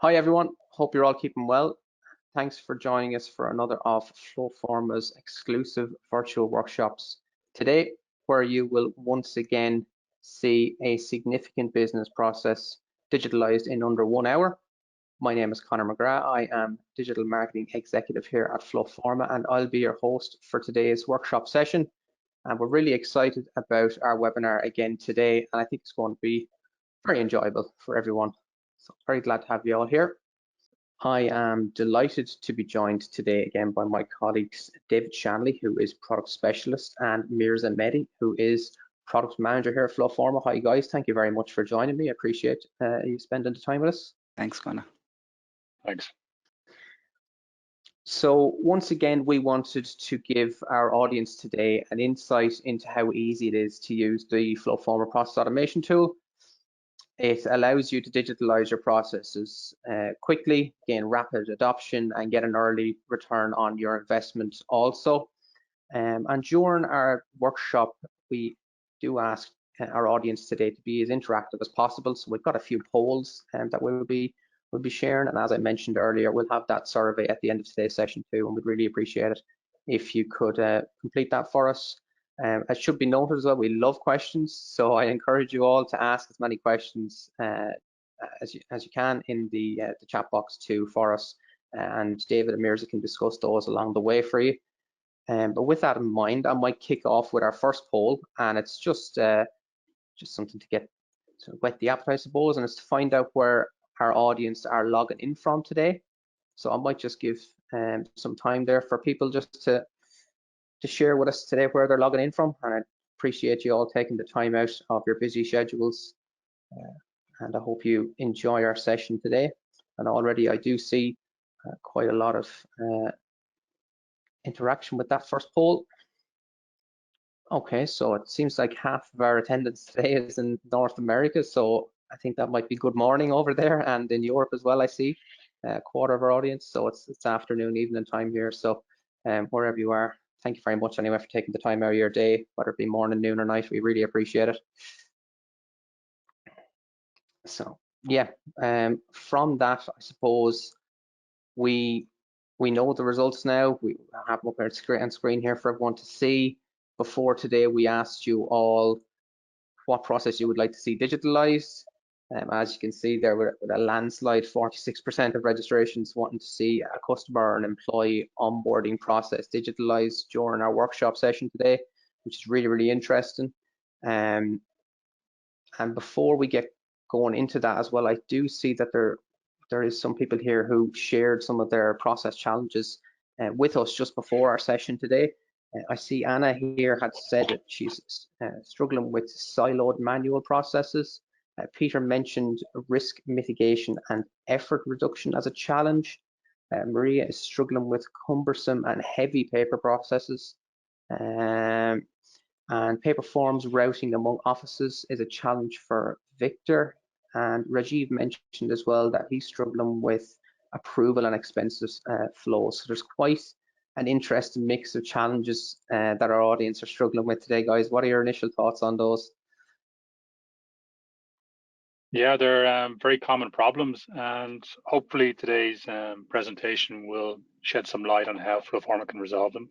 Hi everyone, hope you're all keeping well. Thanks for joining us for another of FlowForma's exclusive virtual workshops today, where you will once again see a significant business process digitalized in under 1 hour. My name is Conor McGrath. I am Digital Marketing Executive here at FlowForma, and I'll be your host for today's workshop session. And we're really excited about our webinar again today, and I think it's going to be very enjoyable for everyone. So very glad to have you all here. I am delighted to be joined today again by my colleagues David Shanley, who is Product Specialist, and Mirza Mehdi, who is Product Manager here at FlowForma. Hi guys, thank you very much for joining me. I appreciate you spending the time with us. Thanks, Conor. Thanks. So once again, we wanted to give our audience today an insight into how easy it is to use the FlowForma Process Automation tool. It allows you to digitalize your processes quickly, gain rapid adoption, and get an early return on your investment also. And during our workshop, we do ask our audience today to be as interactive as possible. So we've got a few polls that we'll be sharing. And as I mentioned earlier, we'll have that survey at the end of today's session too, and we'd really appreciate it if you could complete that for us. It should be noted as well, we love questions, so I encourage you all to ask as many questions as you can in the chat box too for us, and David and Mirza can discuss those along the way for you. But with that in mind, I might kick off with our first poll, and it's just something to whet the appetite, I suppose, and it's to find out where our audience are logging in from today. So I might just give some time there for people just to share with us today where they're logging in from, and I appreciate you all taking the time out of your busy schedules, and I hope you enjoy our session today. And already I do see quite a lot of interaction with that first poll. Okay, so it seems like half of our attendance today is in North America, so I think that might be good morning over there, and in Europe as well. I see a quarter of our audience, so it's afternoon, evening time here. So wherever you are, thank you very much anyway for taking the time out of your day, whether it be morning, noon, or night. We really appreciate it. So yeah, from that, I suppose we know the results now. We have them up on screen here for everyone to see. Before today, we asked you all what process you would like to see digitalized. As you can see there, with a landslide, 46% of registrations wanting to see a customer or an employee onboarding process digitalized during our workshop session today, which is really, really interesting. And before we get going into that as well, I do see that there is some people here who shared some of their process challenges with us just before our session today. I see Anna here had said that she's struggling with siloed manual processes. Peter mentioned risk mitigation and effort reduction as a challenge. Maria is struggling with cumbersome and heavy paper processes. And paper forms routing among offices is a challenge for Victor. And Rajiv mentioned as well that he's struggling with approval and expenses flows. So there's quite an interesting mix of challenges that our audience are struggling with today, guys. What are your initial thoughts on those? Yeah, they're very common problems, and hopefully today's presentation will shed some light on how FlowForma can resolve them.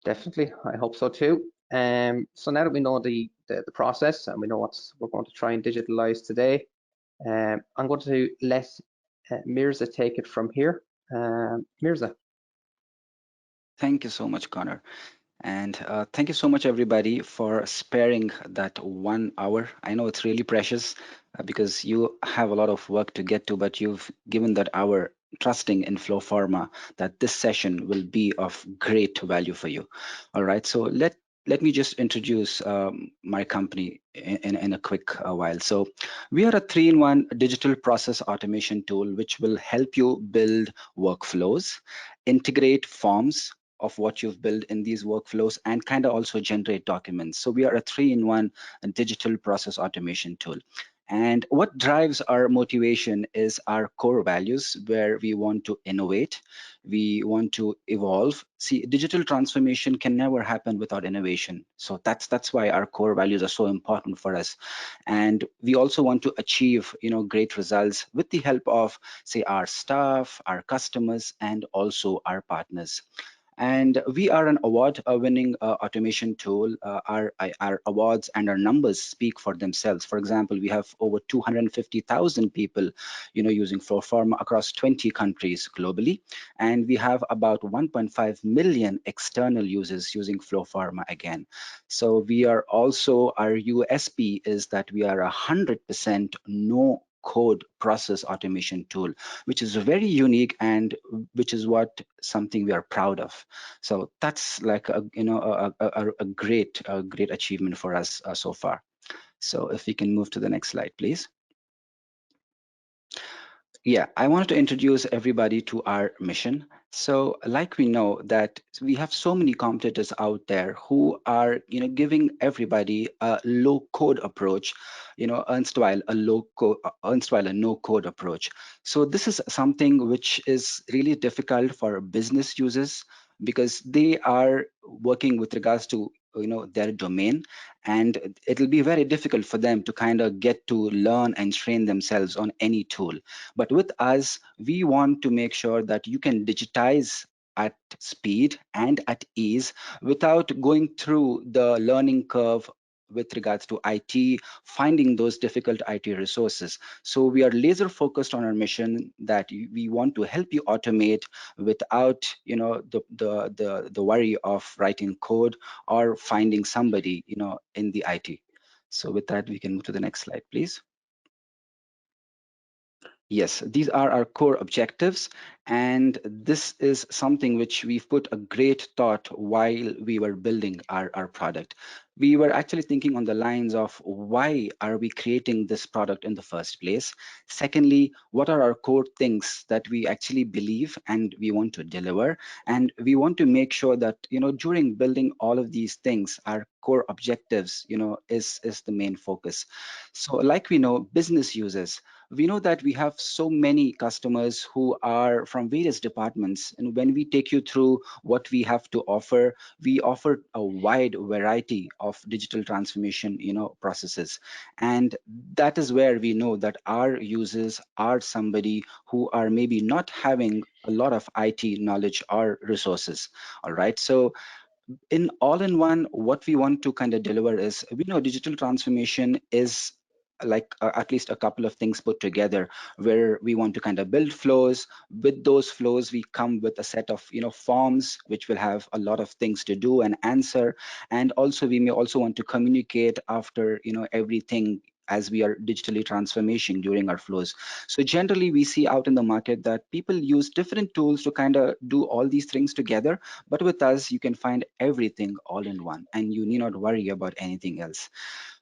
Definitely, I hope so too. So now that we know the process and we know what we're going to try and digitalize today, I'm going to let Mirza take it from here. Mirza. Thank you so much, Conor. And thank you so much, everybody, for sparing that 1 hour. I know it's really precious because you have a lot of work to get to, but you've given that hour trusting in FlowForma that this session will be of great value for you. All right, so let me just introduce my company in a quick while. So we are a 3-in-1 digital process automation tool, which will help you build workflows, integrate forms of what you've built in these workflows, and kind of also generate documents. So we are a 3-in-1 digital process automation tool. And what drives our motivation is our core values, where we want to innovate, we want to evolve. See, digital transformation can never happen without innovation. So that's why our core values are so important for us. And we also want to achieve, great results with the help of, say, our staff, our customers, and also our partners. And we are an award-winning automation tool. Our awards and our numbers speak for themselves. For example, we have over 250,000 people, using FlowForma across 20 countries globally, and we have about 1.5 million external users using FlowForma again. So we are also, our USP is that we are 100% no code process automation tool, which is very unique and which is what something we are proud of. So that's like a great achievement for us so far. So if we can move to the next slide, please. Yeah, I wanted to introduce everybody to our mission. So like we know that we have so many competitors out there who are, giving everybody a low code approach, erstwhile a no code approach. So this is something which is really difficult for business users because they are working with regards to, their domain, and it'll be very difficult for them to kind of get to learn and train themselves on any tool. But with us, we want to make sure that you can digitize at speed and at ease without going through the learning curve with regards to IT, finding those difficult IT resources. So we are laser focused on our mission that we want to help you automate without, the worry of writing code or finding somebody, in the IT. So with that, we can move to the next slide, please. Yes, these are our core objectives, and this is something which we've put a great thought while we were building our product. We were actually thinking on the lines of why are we creating this product in the first place? Secondly, what are our core things that we actually believe and we want to deliver? And we want to make sure that, during building all of these things, our core objectives, is the main focus. So like we know, business users, we know that we have so many customers who are from various departments, and when we take you through what we have to offer, we offer a wide variety of digital transformation, processes. And that is where we know that our users are somebody who are maybe not having a lot of IT knowledge or resources. All right, so in all-in-one, what we want to kind of deliver is, we know digital transformation is like at least a couple of things put together, where we want to kind of build flows. With those flows, we come with a set of, forms which will have a lot of things to do and answer. And also we may also want to communicate after, everything, as we are digitally transformation during our flows. So generally we see out in the market that people use different tools to kind of do all these things together, but with us you can find everything all in one, and you need not worry about anything else.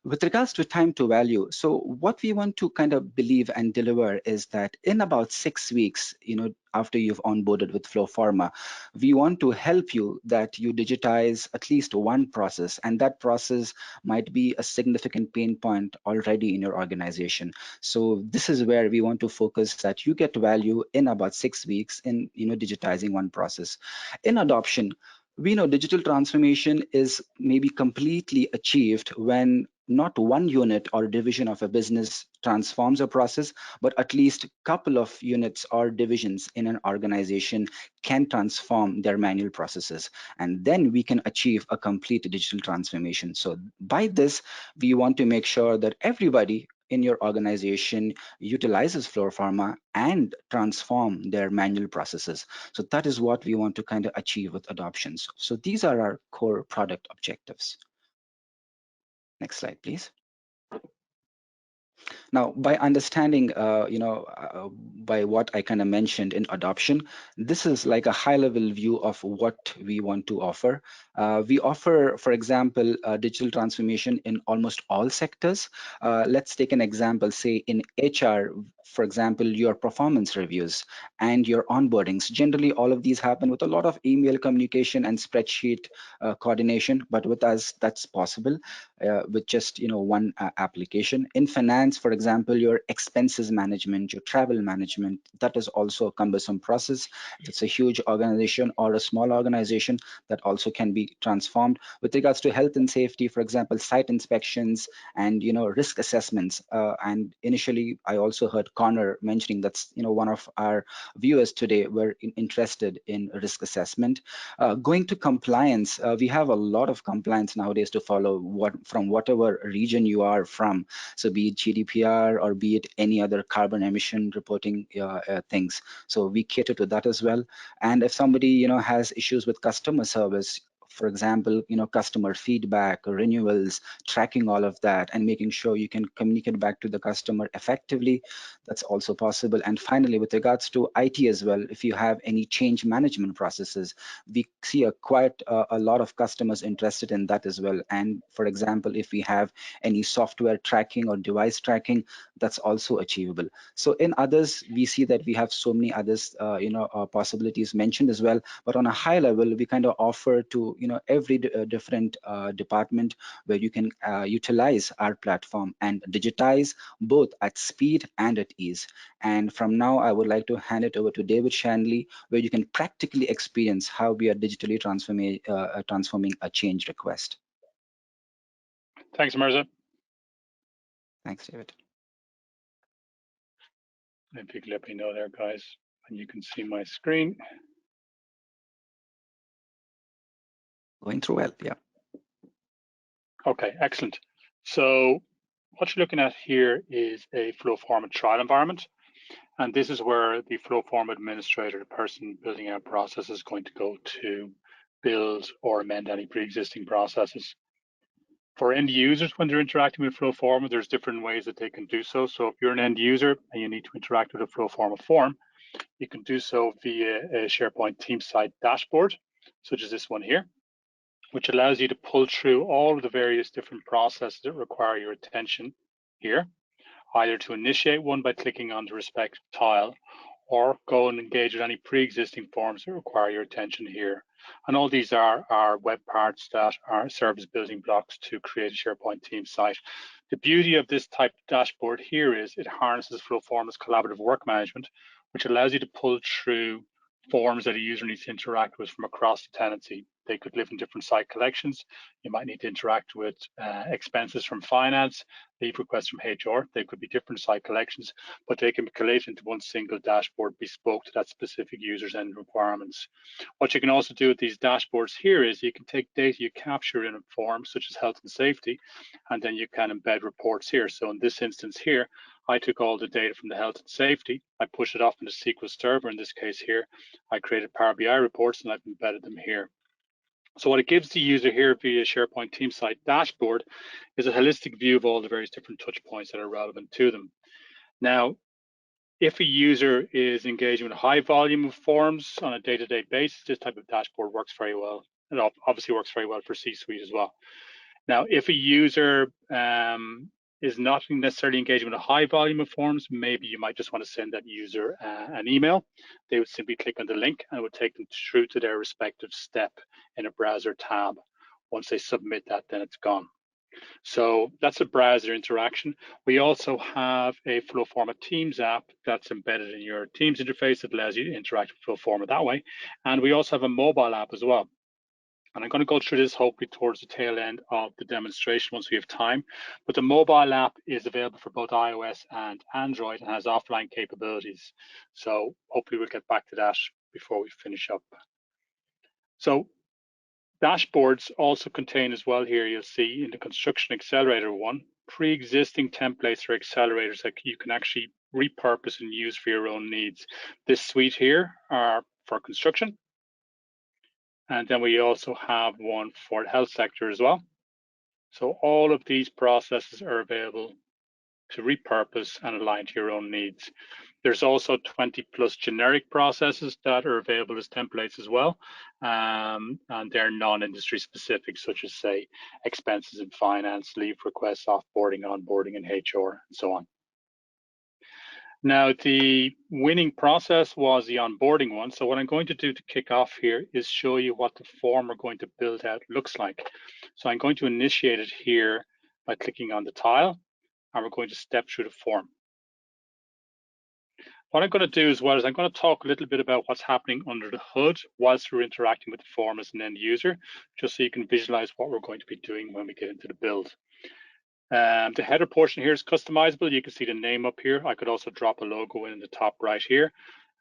With regards to time to value, so what we want to kind of believe and deliver is that in about 6 weeks, after you've onboarded with FlowForma, we want to help you that you digitize at least one process, and that process might be a significant pain point already in your organization. So this is where we want to focus that you get value in about 6 weeks in, digitizing one process. In adoption, we know digital transformation is maybe completely achieved when not one unit or division of a business transforms a process, but at least a couple of units or divisions in an organization can transform their manual processes. And then we can achieve a complete digital transformation. So by this, we want to make sure that everybody in your organization utilizes FlowForma and transform their manual processes. So that is what we want to kind of achieve with adoptions. So these are our core product objectives. Next slide, please. Now, by understanding, by what I kind of mentioned in adoption, this is like a high-level view of what we want to offer. We offer, for example, digital transformation in almost all sectors. Let's take an example, say in HR, for example, your performance reviews and your onboardings. Generally, all of these happen with a lot of email communication and spreadsheet coordination, but with us, that's possible with just one application. In finance, for example, your expenses management, your travel management, that is also a cumbersome process. If it's a huge organization or a small organization, that also can be transformed. With regards to health and safety, for example, site inspections and risk assessments. And initially, I also heard Connor mentioning that's one of our viewers today were interested in risk assessment. Going to compliance, we have a lot of compliance nowadays to follow from whatever region you are from. So be it GDPR or be it any other carbon emission reporting things. So we cater to that as well. And if somebody has issues with customer service, for example, customer feedback, renewals, tracking all of that, and making sure you can communicate back to the customer effectively, that's also possible. And finally, with regards to IT as well, if you have any change management processes, we see quite a lot of customers interested in that as well. And for example, if we have any software tracking or device tracking, that's also achievable. So in others, we see that we have so many others, possibilities mentioned as well. But on a high level, we kind of offer to every different department where you can utilize our platform and digitize both at speed and at ease. And from now, I would like to hand it over to David Shanley, where you can practically experience how we are digitally transforming a change request. Thanks, Mirza. Thanks, David. If you could let me know there, guys, and you can see my screen. Going through well, yeah. Okay, excellent. So what you're looking at here is a FlowForma trial environment. And this is where the FlowForma administrator, the person building our process, is going to go to build or amend any pre-existing processes. For end users, when they're interacting with FlowForma, there's different ways that they can do so. So if you're an end user and you need to interact with a FlowForma form, you can do so via a SharePoint team site dashboard, such as this one here, which allows you to pull through all of the various different processes that require your attention here, either to initiate one by clicking on the respective tile, or go and engage with any pre-existing forms that require your attention here. And all these are web parts that are service building blocks to create a SharePoint team site. The beauty of this type of dashboard here is it harnesses FlowForma's collaborative work management, which allows you to pull through forms that a user needs to interact with from across the tenancy. They could live in different site collections. You might need to interact with expenses from finance, leave requests from HR. They could be different site collections, but they can be collated into one single dashboard bespoke to that specific user's end requirements. What you can also do with these dashboards here is you can take data you capture in a form, such as health and safety, and then you can embed reports here. So in this instance here, I took all the data from the health and safety, I pushed it off into SQL Server. In this case here, I created Power BI reports and I've embedded them here. So what it gives the user here via SharePoint team site dashboard is a holistic view of all the various different touch points that are relevant to them. Now, if a user is engaging with a high volume of forms on a day-to-day basis, this type of dashboard works very well. It obviously works very well for C-suite as well. Now, if a user is not necessarily engaging with a high volume of forms, maybe you might just want to send that user an email. They would simply click on the link and it would take them through to their respective step in a browser tab. Once they submit that, then it's gone. So that's a browser interaction. We also have a FlowForma Teams app that's embedded in your Teams interface that allows you to interact with FlowForma that way. And we also have a mobile app as well. And I'm going to go through this hopefully towards the tail end of the demonstration once we have time. But the mobile app is available for both iOS and Android and has offline capabilities. So hopefully we'll get back to that before we finish up. So dashboards also contain as well here, you'll see in the Construction Accelerator one, pre-existing templates or accelerators that you can actually repurpose and use for your own needs. This suite here are for construction. And then we also have one for the health sector as well. So all of these processes are available to repurpose and align to your own needs. There's also 20 plus generic processes that are available as templates as well. And they're non-industry specific, such as say expenses in finance, leave requests, offboarding, onboarding, and HR, and so on. Now, the winning process was the onboarding one. So what I'm going to do to kick off here is show you what the form we're going to build out looks like. So I'm going to initiate it here by clicking on the tile. and we're going to step through the form. What I'm going to do as well is I'm going to talk a little bit about what's happening under the hood whilst we're interacting with the form as an end user, just so you can visualize what we're going to be doing when we get into the build. The header portion here is customizable. You can see the name up here. I could also drop a logo in the top right here.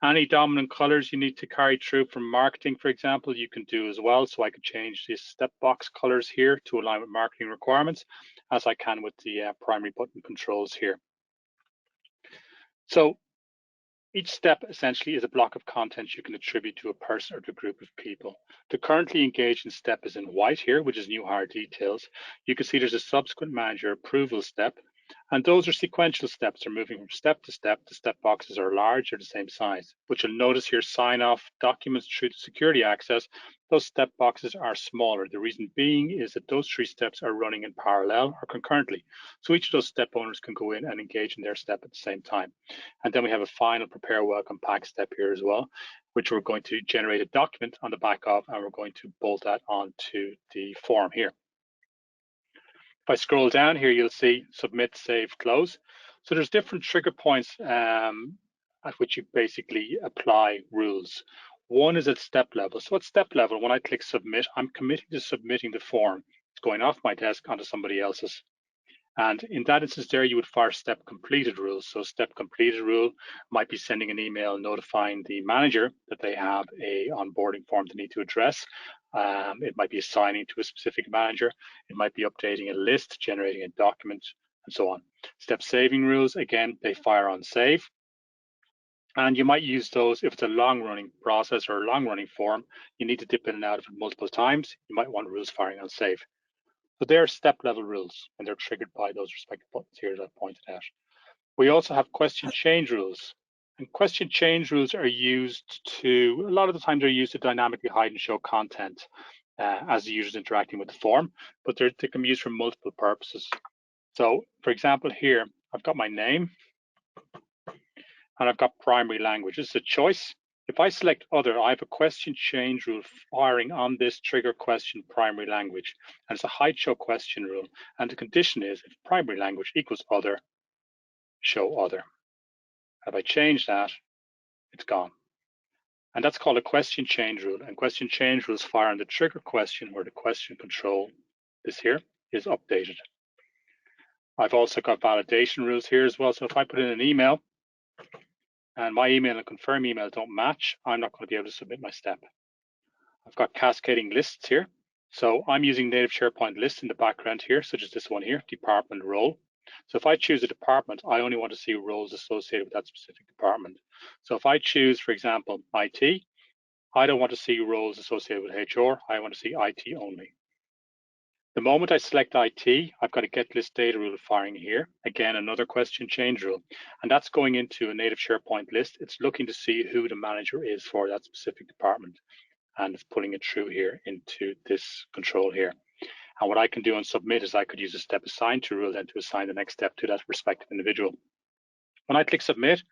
Any dominant colors you need to carry through from marketing, for example, you can do as well. So I could change the step box colors here to align with marketing requirements, as I can with the primary button controls here. So each step essentially is a block of content you can attribute to a person or to a group of people. The currently engaged in step is in white here, which is new hire details. You can see there's a subsequent manager approval step, and those are sequential steps. They're moving from step to step. The step boxes are large, they're the same size. But you'll notice here, sign off documents through the security access, those step boxes are smaller. The reason being is that those 3 steps are running in parallel or concurrently. So each of those step owners can go in and engage in their step at the same time. And then we have a final prepare welcome pack step here as well, which we're going to generate a document on the back of, and we're going to bolt that onto the form here. If I scroll down here, you'll see submit, save, close. So there's different trigger points at which you basically apply rules. One is at step level. So at step level, when I click submit, I'm committing to submitting the form. It's going off my desk onto somebody else's. And in that instance there, you would fire step completed rules. So step completed rule might be sending an email notifying the manager that they have a onboarding form they need to address. It might be assigning to a specific manager. It might be updating a list, generating a document, and so on. Step saving rules, again, they fire on save. And you might use those if it's a long-running process or a long-running form. You need to dip in and out of it multiple times. You might want rules firing on save. So they're step-level rules, and they're triggered by those respective buttons here that I pointed out. We also have question change rules. And question change rules are used to, a lot of the time they're used to dynamically hide and show content as the user's interacting with the form, but they can be used for multiple purposes. So for example here, I've got my name, and I've got primary language. This is a choice. If I select other, I have a question change rule firing on this trigger question primary language. And it's a hide show question rule. And the condition is if primary language equals other, show other. If I change that, it's gone. And that's called a question change rule. And question change rules fire on the trigger question where the question control, this here, is updated. I've also got validation rules here as well. So if I put in an email, and my email and confirm email don't match, I'm not going to be able to submit my step. I've got cascading lists here. So I'm using native SharePoint lists in the background here, such as this one here, department role. So if I choose a department, I only want to see roles associated with that specific department. So if I choose, for example, IT, I don't want to see roles associated with HR. I want to see IT only. The moment I select IT, I've got a get list data rule firing here. Again, another question change rule. And that's going into a native SharePoint list. It's looking to see who the manager is for that specific department. And it's pulling it through here into this control here. And what I can do on submit is I could use a step assign to rule then to assign the next step to that respective individual. When I click submit,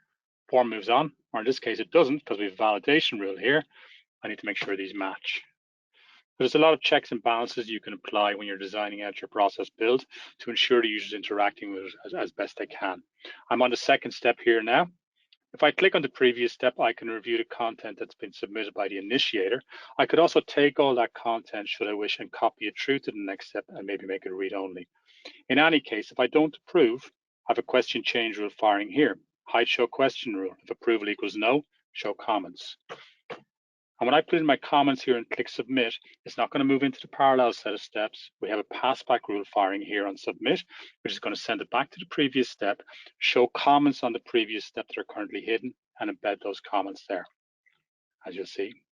form moves on, or in this case it doesn't because we have a validation rule here. I need to make sure these match. There's a lot of checks and balances you can apply when you're designing out your process build to ensure the user's interacting with it as best they can. I'm on the second step here now. If I click on the previous step, I can review the content that's been submitted by the initiator. I could also take all that content, should I wish, and copy it through to the next step and maybe make it read-only. In any case, if I don't approve, I have a question change rule firing here. Hide show question rule. If approval equals no, show comments. And when I put in my comments here and click submit, it's not going to move into the parallel set of steps. We have a passback rule firing here on submit, which is going to send it back to the previous step, show comments on the previous step that are currently hidden, and embed those comments there. As you'll see,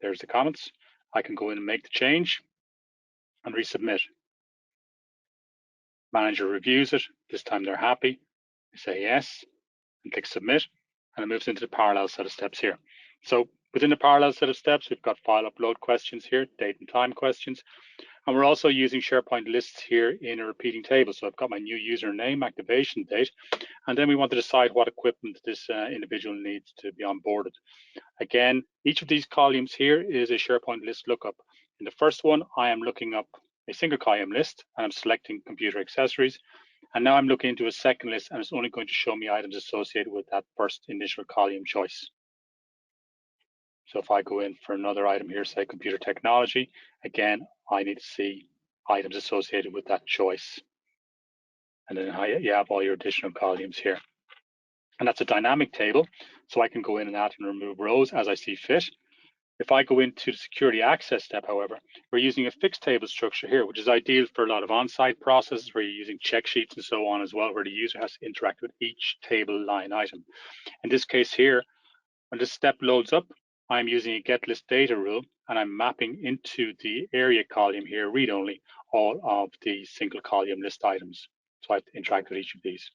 there's the comments. I can go in and make the change and resubmit. Manager reviews it. This time they're happy. I say yes and click submit, and it moves into the parallel set of steps here. So within the parallel set of steps, we've got file upload questions here, date and time questions, and we're also using SharePoint lists here in a repeating table. So I've got my new username, activation date, and then we want to decide what equipment this individual needs to be onboarded. Again, each of these columns here is a SharePoint list lookup. In the first one, I am looking up a single column list, and I'm selecting computer accessories. And now I'm looking into a second list, and it's only going to show me items associated with that first initial column choice. So if I go in for another item here, say computer technology, again, I need to see items associated with that choice. And then you have all your additional columns here. And that's a dynamic table, so I can go in and add and remove rows as I see fit. If I go into the security access step, however, we're using a fixed table structure here, which is ideal for a lot of on-site processes where you're using check sheets and so on as well, where the user has to interact with each table line item. In this case here, when this step loads up, I'm using a get list data rule, and I'm mapping into the area column here, read only, all of the single column list items. So I have to interact with each of these.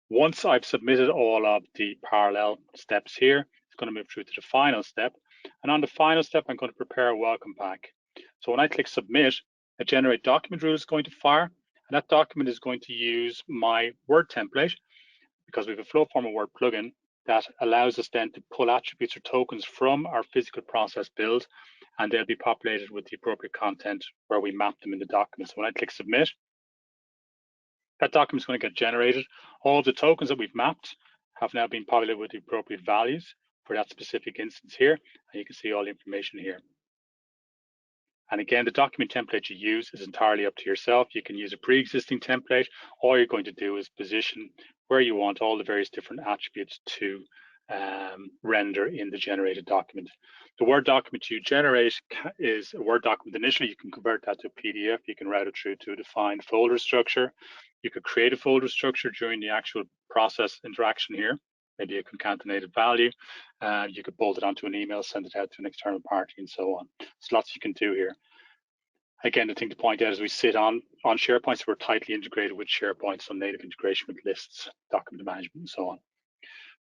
Once I've submitted all of the parallel steps here, it's going to move through to the final step. And on the final step, I'm going to prepare a welcome pack. So when I click submit, a generate document rule is going to fire. And that document is going to use my Word template, because we have a FlowForma Word plugin that allows us then to pull attributes or tokens from our physical process build, and they'll be populated with the appropriate content where we map them in the document. So when I click submit, that document is going to get generated. All the tokens that we've mapped have now been populated with the appropriate values for that specific instance here, and you can see all the information here. And again, the document template you use is entirely up to yourself. You can use a pre-existing template. All you're going to do is position where you want all the various different attributes to render in the generated document. The Word document you generate is a Word document initially. You can convert that to a PDF. You can route it through to a defined folder structure. You could create a folder structure during the actual process interaction here, maybe a concatenated value. You could bolt it onto an email, send it out to an external party, and so on. There's lots you can do here. Again, the thing to point out is we sit on SharePoint, so we're tightly integrated with SharePoint, so native integration with lists, document management, and so on.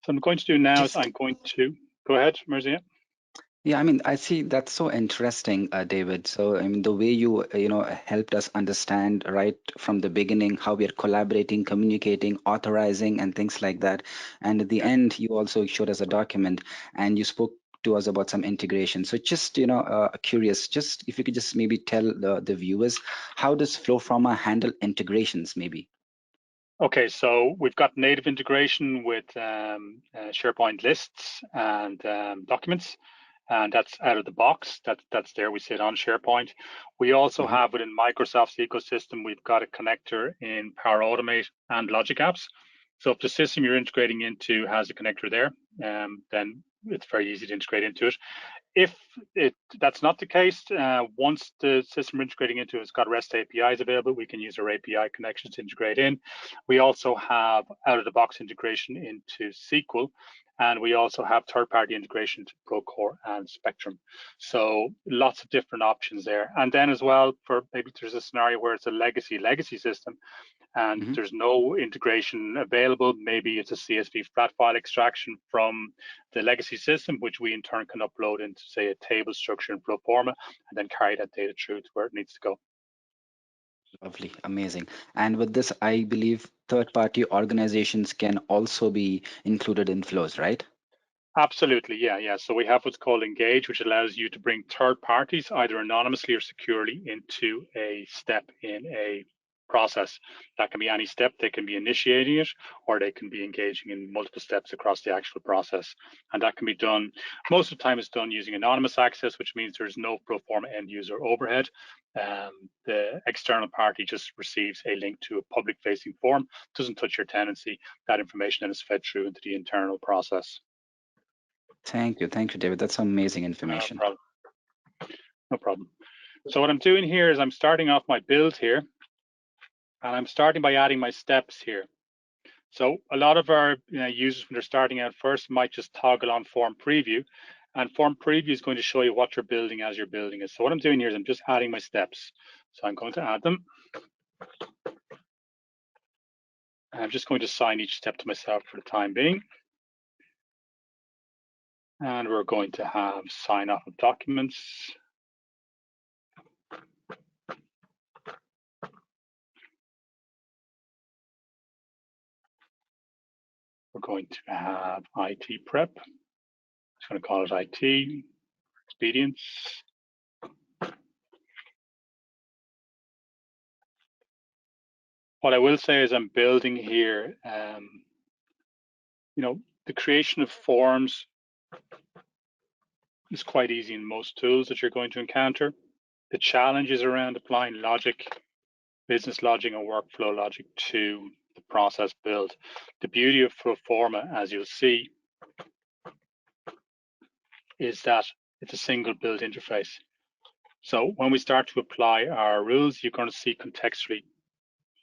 So I'm going to do now is I'm going to go ahead, Merzia. Yeah, I mean, I see that's so interesting, David. So, I mean, the way you helped us understand right from the beginning how we are collaborating, communicating, authorizing, and things like that. And at the end, you also showed us a document, and you spoke to us about some integration. So, just curious, just if you could just maybe tell the viewers, how does FlowForma handle integrations, maybe? Okay, so we've got native integration with SharePoint lists and documents, and that's out of the box. That's there. We sit on SharePoint. We also have within Microsoft's ecosystem, we've got a connector in Power Automate and Logic Apps. So if the system you're integrating into has a connector there, then it's very easy to integrate into it. If that's not the case, once the system we're integrating into has got REST APIs available, we can use our API connections to integrate in. We also have out-of-the-box integration into SQL, and we also have third-party integration to Procore and Spectrum. So lots of different options there. And then as well, for maybe there's a scenario where it's a legacy system, and there's no integration available. Maybe it's a CSV flat file extraction from the legacy system, which we in turn can upload into, say, a table structure in FlowForma, and then carry that data through to where it needs to go. Lovely, amazing. And with this, I believe third-party organizations can also be included in flows, right? Absolutely, yeah. So we have what's called Engage, which allows you to bring third parties either anonymously or securely into a step in a process. That can be any step. They can be initiating it, or they can be engaging in multiple steps across the actual process. And that can be done, most of the time it's done using anonymous access, which means there's no FlowForma end user overhead. The external party just receives a link to a public facing form, doesn't touch your tenancy. That information then is fed through into the internal process. Thank you, David. That's amazing information. No problem. So what I'm doing here is I'm starting off my build here, and I'm starting by adding my steps here. So a lot of our users, when they're starting out first, might just toggle on form preview, and form preview is going to show you what you're building as you're building it. So what I'm doing here is I'm just adding my steps. So I'm going to add them. I'm just going to assign each step to myself for the time being. And we're going to have sign off of documents. We're going to have IT prep. I'm just going to call it IT, expedience. What I will say is I'm building here, you know, the creation of forms is quite easy in most tools that you're going to encounter. The challenge is around applying logic, business logic and workflow logic to the process build. The beauty of FlowForma, as you'll see, is that it's a single build interface. So when we start to apply our rules, you're going to see contextually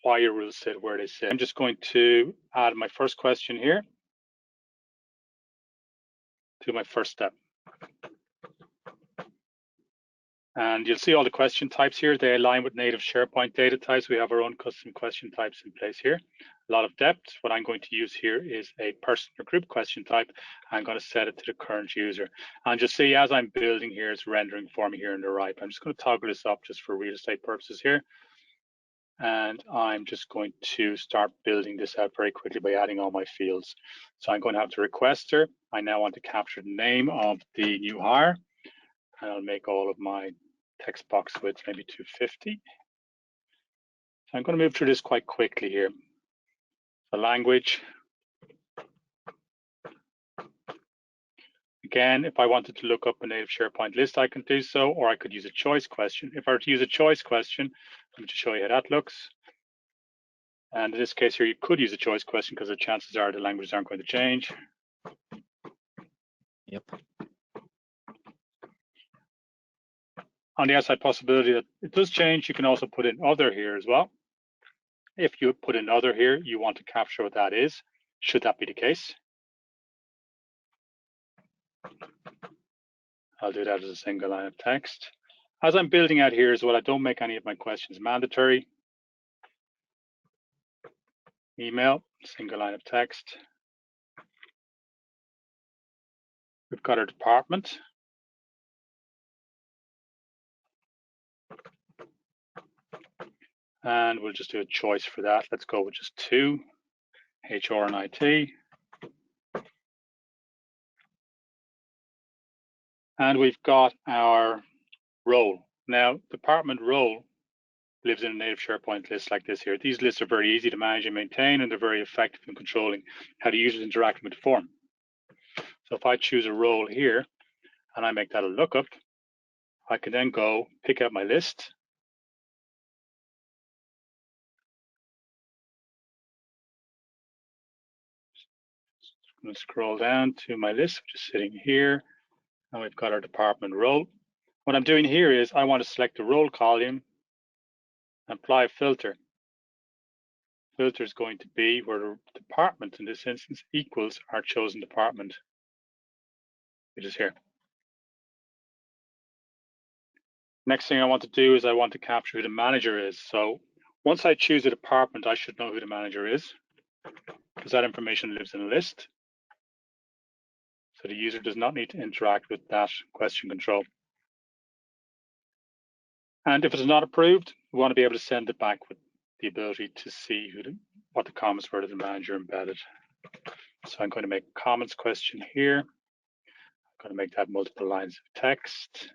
why your rules sit where they sit. I'm just going to add my first question here to my first step. And you'll see all the question types here. They align with native SharePoint data types. We have our own custom question types in place here. A lot of depth. What I'm going to use here is a person or group question type. I'm going to set it to the current user. And just see as I'm building here, it's rendering for me here in the right. I'm just going to toggle this up just for real estate purposes here. And I'm just going to start building this out very quickly by adding all my fields. So I'm going to have the requester. I now want to capture the name of the new hire. And I'll make all of my text box width maybe 250. So I'm going to move through this quite quickly here. The language. Again, if I wanted to look up a native SharePoint list, I can do so, or I could use a choice question. If I were to use a choice question, I'm going to show you how that looks. And in this case here, you could use a choice question because the chances are the languages aren't going to change. Yep. On the outside possibility that it does change, you can also put in other here as well. If you put in other here, you want to capture what that is, should that be the case. I'll do that as a single line of text. As I'm building out here as well, I don't make any of my questions mandatory. Email, single line of text. We've got our department. And we'll just do a choice for that. Let's go with just 2, HR and IT. And we've got our role. Now, department role lives in a native SharePoint list like this here. These lists are very easy to manage and maintain, and they're very effective in controlling how the user is interacting with the form. So if I choose a role here, and I make that a lookup, I can then go pick out my list. I'm going to scroll down to my list, which is sitting here, and we've got our department role. What I'm doing here is I want to select the role column and apply a filter. Filter is going to be where the department in this instance equals our chosen department, which is here. Next thing I want to do is I want to capture who the manager is. So once I choose a department, I should know who the manager is because that information lives in a list. So the user does not need to interact with that question control. And if it's not approved, we want to be able to send it back with the ability to see what the comments were to the manager embedded. So I'm going to make a comments question here. I'm going to make that multiple lines of text.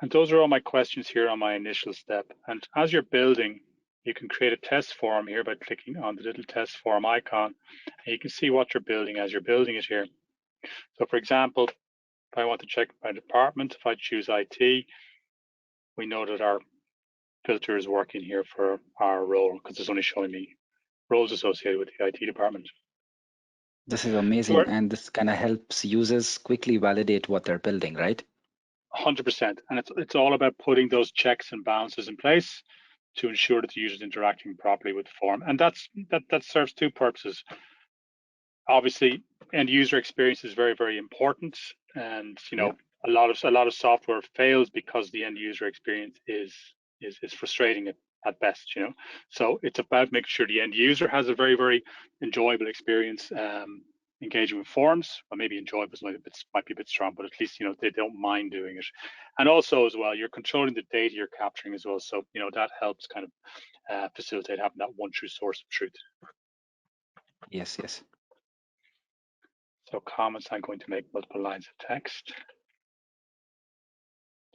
And those are all my questions here on my initial step. And as you're building, you can create a test form here by clicking on the little test form icon. And you can see what you're building as you're building it here. So for example, if I want to check my department, if I choose IT, we know that our filter is working here for our role because it's only showing me roles associated with the IT department. This is amazing. And this kind of helps users quickly validate what they're building, right? 100%. And it's all about putting those checks and balances in place to ensure that the user is interacting properly with the form. And that serves two purposes. Obviously, end user experience is very, very important. And a lot of software fails because the end user experience is frustrating at best. So it's about making sure the end user has a very, very enjoyable experience engaging with forms. Well, maybe enjoyable might be a bit strong, but at least they don't mind doing it. And also as well, you're controlling the data you're capturing as well. So that helps kind of facilitate having that one true source of truth. Yes, yes. So comments, I'm going to make multiple lines of text.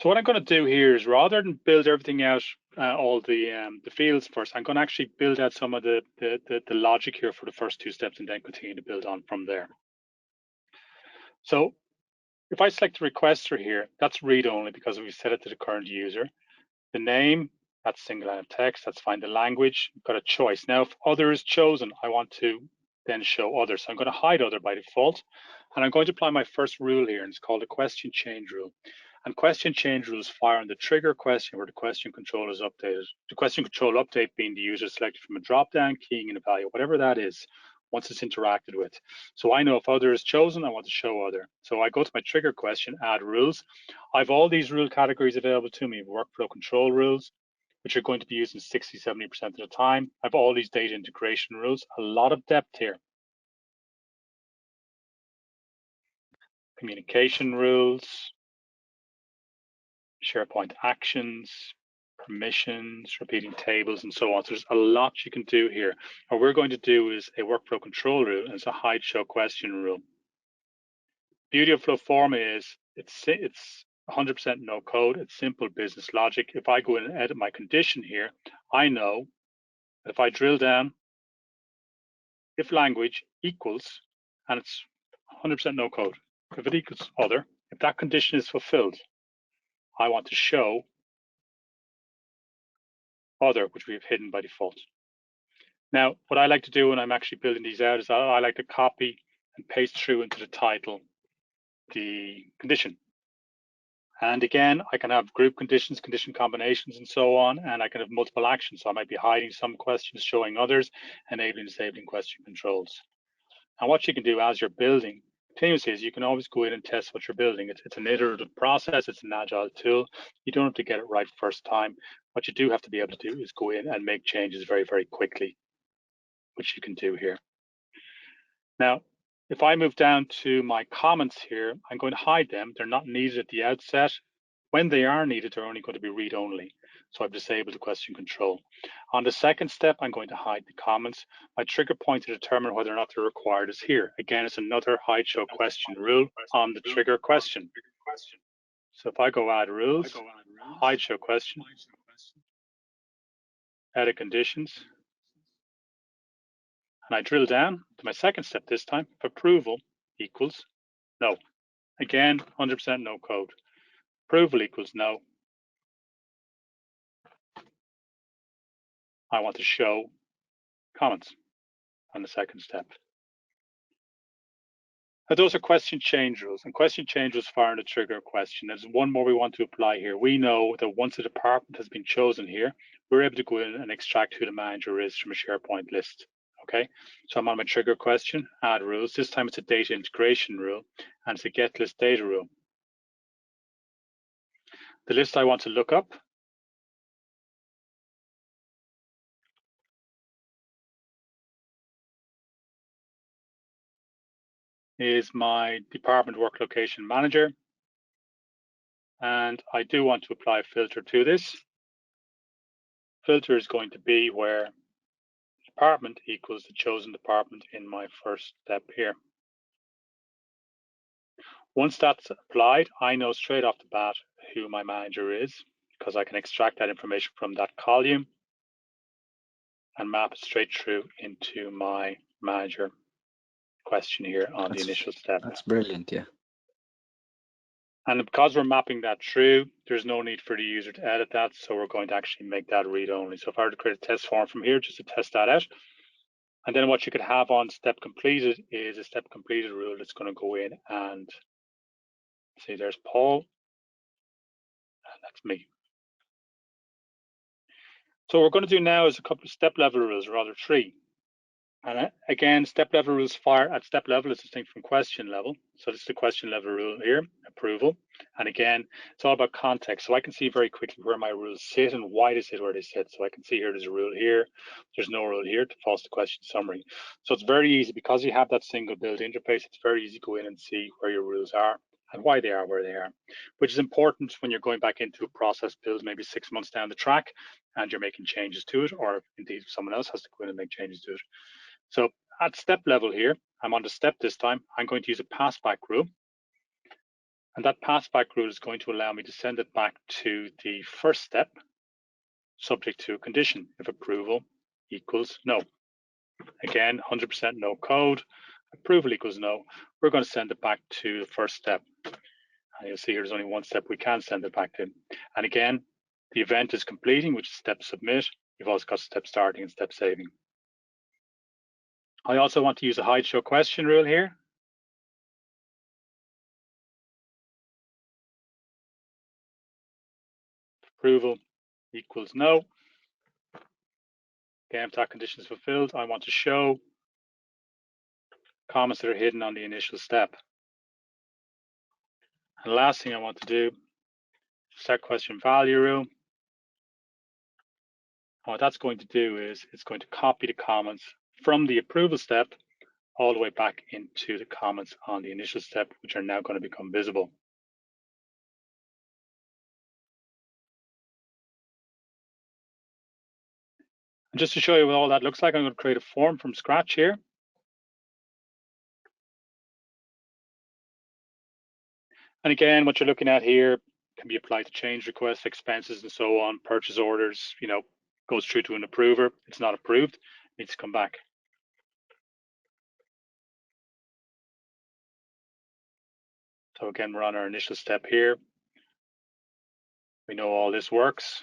So what I'm going to do here is, rather than build everything out, all the fields first, I'm going to actually build out some of the logic here for the first two steps, and then continue to build on from there. So if I select the requester here, that's read only because we set it to the current user. The name, that's single line of text, that's fine. The language, you've got a choice. Now, if other is chosen, I want to then show other. So I'm going to hide other by default, and I'm going to apply my first rule here, and it's called a question change rule. And question change rules fire on the trigger question where the question control is updated. The question control update being the user selected from a drop-down, keying in a value, whatever that is, once it's interacted with. So I know if other is chosen, I want to show other. So I go to my trigger question, add rules. I have all these rule categories available to me: workflow control rules, which are going to be used in 60, 70% of the time. I have all these data integration rules, a lot of depth here. Communication rules, SharePoint actions, permissions, repeating tables, and so on. So there's a lot you can do here. What we're going to do is a workflow control rule, and it's a hide show question rule. Beauty of FlowForma is it's 100% no code. It's simple business logic. If I go in and edit my condition here, I know that if I drill down, if language equals, and it's 100% no code, if it equals other, if that condition is fulfilled, I want to show other, which we've hidden by default. Now, what I like to do when I'm actually building these out is I like to copy and paste through into the title the condition. And again, I can have group conditions, condition combinations, and so on, and I can have multiple actions. So I might be hiding some questions, showing others, enabling, disabling question controls. And what you can do as you're building continuously is you can always go in and test what you're building. It's an iterative process. It's an agile tool. You don't have to get it right first time. What you do have to be able to do is go in and make changes very, very quickly, which you can do here. Now, if I move down to my comments here, I'm going to hide them. They're not needed at the outset. When they are needed, they're only going to be read only. So I've disabled the question control. On the second step, I'm going to hide the comments. My trigger point to determine whether or not they're required is here. Again, it's another hide show question rule on the trigger question. So if I go add rules, hide show question, edit conditions, and I drill down to my second step this time, if approval equals no. Again, 100% no code. Approval equals no. I want to show comments on the second step. Now, those are question change rules, and question change rules fire on the trigger question. There's one more we want to apply here. We know that once a department has been chosen here, we're able to go in and extract who the manager is from a SharePoint list. Okay, so I'm on my trigger question, add rules. This time it's a data integration rule, and it's a get list data rule. The list I want to look up is my department work location manager. And I do want to apply a filter to this. Filter is going to be where department equals the chosen department in my first step here. Once that's applied, I know straight off the bat who my manager is, because I can extract that information from that column and map it straight through into my manager question here on the initial step. That's brilliant, yeah. And because we're mapping that through, there's no need for the user to edit that, so we're going to actually make that read only. So if I were to create a test form from here just to test that out, and then what you could have on step completed is a step completed rule that's going to go in and see there's Paul, and that's me. So what we're going to do now is a couple of step level rules, or rather 3. And again, step level rules fire at step level is distinct from question level. So this is the question level rule here, approval. And again, it's all about context. So I can see very quickly where my rules sit and why they sit where they sit. So I can see here there's a rule here, there's no rule here, defaults to question summary. So it's very easy, because you have that single build interface, it's very easy to go in and see where your rules are and why they are where they are, which is important when you're going back into a process build maybe 6 months down the track and you're making changes to it, or indeed someone else has to go in and make changes to it. So at step level here, I'm on the step this time. I'm going to use a passback rule. And that passback rule is going to allow me to send it back to the first step, subject to a condition, if approval equals no. Again, 100% no code, approval equals no. We're going to send it back to the first step. And you'll see here there's only one step we can send it back to. And again, the event is completing, which is step submit. You've also got step starting and step saving. I also want to use a hide show question rule here. Approval equals no. Again, if that condition is fulfilled, I want to show comments that are hidden on the initial step. And the last thing I want to do, set question value rule. And what that's going to do is it's going to copy the comments from the approval step all the way back into the comments on the initial step, which are now going to become visible. And just to show you what all that looks like, I'm going to create a form from scratch here. And again, what you're looking at here can be applied to change requests, expenses, and so on, purchase orders, goes through to an approver. It's not approved, it needs to come back. So again, we're on our initial step here. We know all this works.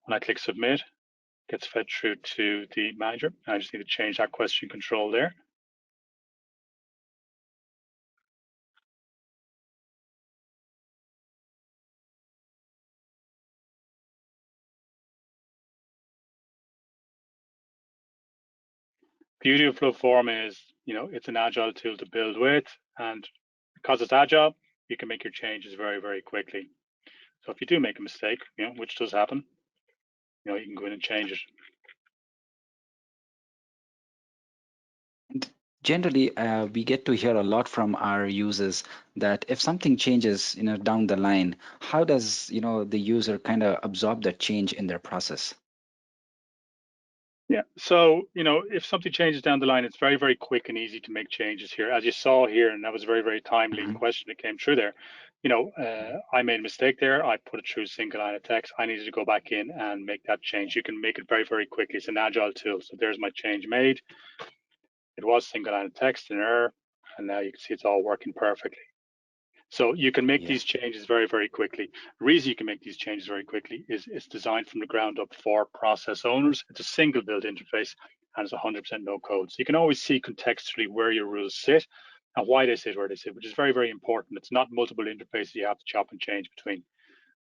When I click submit, it gets fed through to the manager. I just need to change that question control there. Beauty of FlowForma is, it's an agile tool to build with, and because it's agile, you can make your changes very, very quickly. So if you do make a mistake, which does happen, you can go in and change it. And generally, we get to hear a lot from our users that if something changes, down the line, how does, the user kind of absorb that change in their process? Yeah, so, if something changes down the line, it's very, very quick and easy to make changes here. As you saw here, and that was a very, very timely question that came through there. I made a mistake there. I put it through a single line of text. I needed to go back in and make that change. You can make it very, very quickly. It's an agile tool. So there's my change made. It was single line of text, an error, and now you can see it's all working perfectly. So you can make these changes very, very quickly. The reason you can make these changes very quickly is it's designed from the ground up for process owners. It's a single build interface and it's 100% no code. So you can always see contextually where your rules sit and why they sit where they sit, which is very, very important. It's not multiple interfaces you have to chop and change between.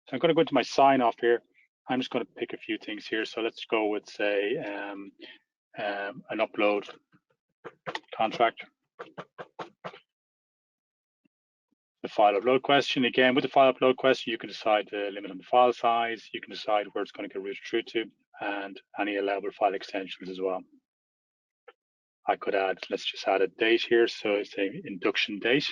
So I'm going to go into my sign off here. I'm just going to pick a few things here. So let's go with, say, an upload contract. The file upload question. Again, with the file upload question, you can decide the limit on the file size. You can decide where it's going to get routed through to and any allowable file extensions as well. I could add, let's just add a date here. So it's a induction date.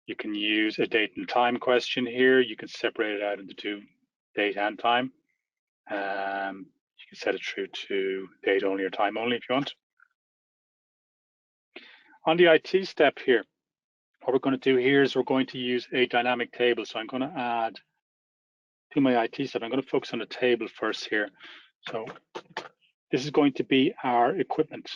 You can use a date and time question here. You can separate it out into two, date and time. You can set it through to date only or time only if you want. On the IT step here, what we're going to do here is we're going to use a dynamic table. So I'm going to add to my IT step. I'm going to focus on the table first here. So this is going to be our equipment.